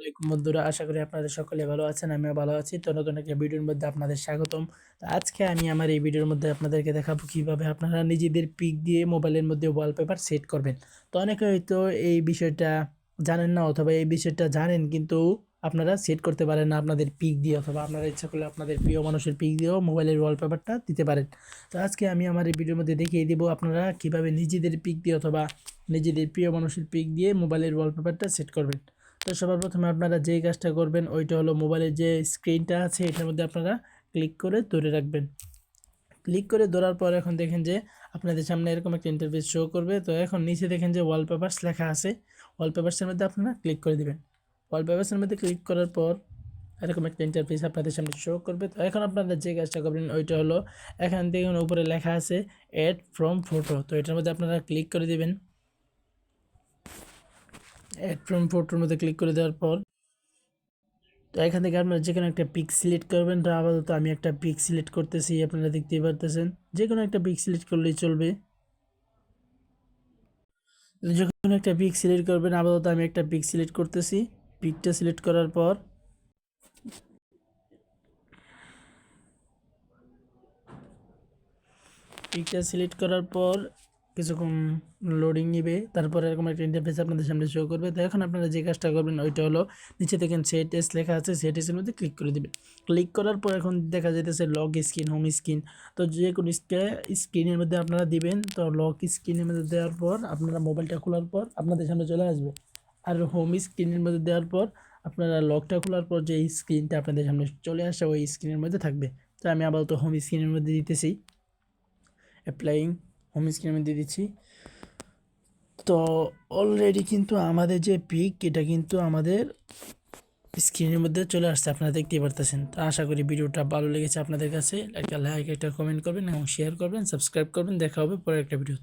আলাইকুম বন্ধুরা, আশা করি আপনারা সকলে ভালো আছেন। আমিও ভালো আছি। তো নতুন একটা ভিডিওর মধ্যে আপনাদের স্বাগতম। তো আজকে আমি আমার এই ভিডিওর মধ্যে আপনাদেরকে দেখাবো কিভাবে আপনারা নিজেদের পিক দিয়ে মোবাইলের মধ্যে ওয়ালপেপার সেট করবেন। তো অনেকে হয়তো এই বিষয়টা জানেন না, অথবা এই বিষয়টা জানেন কিন্তু আপনারা সেট করতে পারেন না আপনাদের পিক দিয়ে, অথবা আপনারা ইচ্ছা করলে আপনাদের প্রিয় মানুষের পিক দিয়েও মোবাইলের ওয়ালপেপারটা দিতে পারেন। তো আজকে আমি আমার এই ভিডিওর মধ্যে দেখিয়ে দিব আপনারা কিভাবে নিজেদের পিক দিয়ে অথবা নিজেদের প্রিয় মানুষের পিক দিয়ে মোবাইলের ওয়ালপেপারটা সেট করবেন। তো সবার প্রথমে আপনারা যেই কাজটা করবেন ওইটা হলো, মোবাইলের যে স্ক্রিনটা আছে এটার মধ্যে আপনারা ক্লিক করে ধরে রাখবেন। ক্লিক করে ধরার পর এখন দেখেন যে আপনাদের সামনে এরকম একটা ইন্টারফেস শো করবে। তো এখন নিচে দেখেন যে ওয়ালপেপারস লেখা আছে, ওয়ালপেপারসের মধ্যে আপনারা ক্লিক করে দিবেন। ওয়ালপেপারসের মধ্যে ক্লিক করার পর এরকম একটা ইন্টারফেস আপনাদের সামনে শো করবে। তো এখন আপনারা যে কাজটা করবেন ওইটা হলো, এখান থেকে উপরে লেখা আছে অ্যাড ফ্রম ফটো, তো এটার মধ্যে আপনারা ক্লিক করে দিবেন। অ্যাড ফ্রম ফটোর মধ্যে ক্লিক করে দেওয়ার পর তো এখান থেকে আপনারা যে কোনো একটা পিক সিলেক্ট করবেন। তো আপাতত আমি একটা পিক সিলেক্ট করতেছি, আপনারা দেখতেই পারতেছেন। যে কোনো একটা পিক সিলেক্ট করলেই চলবে। যে কোনো একটা পিক সিলেক্ট করবেন। আপাতত আমি একটা পিক সিলেক্ট করতেছি। পিকটা সিলেক্ট করার পর কিছুক্ষণ লোডিং নিবে, তারপরে এরকম একটা ইন্টারফেস আপনাদের সামনে শো করবে। তো এখন আপনারা যে কাজটা করবেন ওইটা হলো, নিচে দেখেন সেট এস লেখা আছে, সেট এসের মধ্যে ক্লিক করে দিবেন। ক্লিক করার পর এখন দেখা যাইতেছে লক স্ক্রিন, হোম স্ক্রিন। তো যে কোনো স্ক্রিনের মধ্যে আপনারা দিবেন। তো লক স্ক্রিনের মধ্যে দেওয়ার পর আপনারা মোবাইলটা খোলার পর আপনাদের সামনে চলে আসবে। আর হোম স্ক্রিনের মধ্যে দেওয়ার পর আপনারা লকটা খোলার পর যে স্ক্রিনটা আপনাদের সামনে চলে আসে ওই স্ক্রিনের মধ্যে থাকবে। তো আমি আপাতত হোম স্ক্রিনের মধ্যে দিতেছি, অ্যাপ্লাইং হোম স্ক্রিনের মধ্যে দিচ্ছি। তো অলরেডি কিন্তু আমাদের যে পিক এটা কিন্তু আমাদের স্ক্রিনের মধ্যে চলে আসছে, আপনারা দেখতেই পারতেছেন। তো আশা করি ভিডিওটা ভালো লেগেছে আপনাদের কাছে। একটা লাইক, একটা কমেন্ট করবেন এবং শেয়ার করবেন, সাবস্ক্রাইব করবেন। দেখা হবে পরে একটা ভিডিও।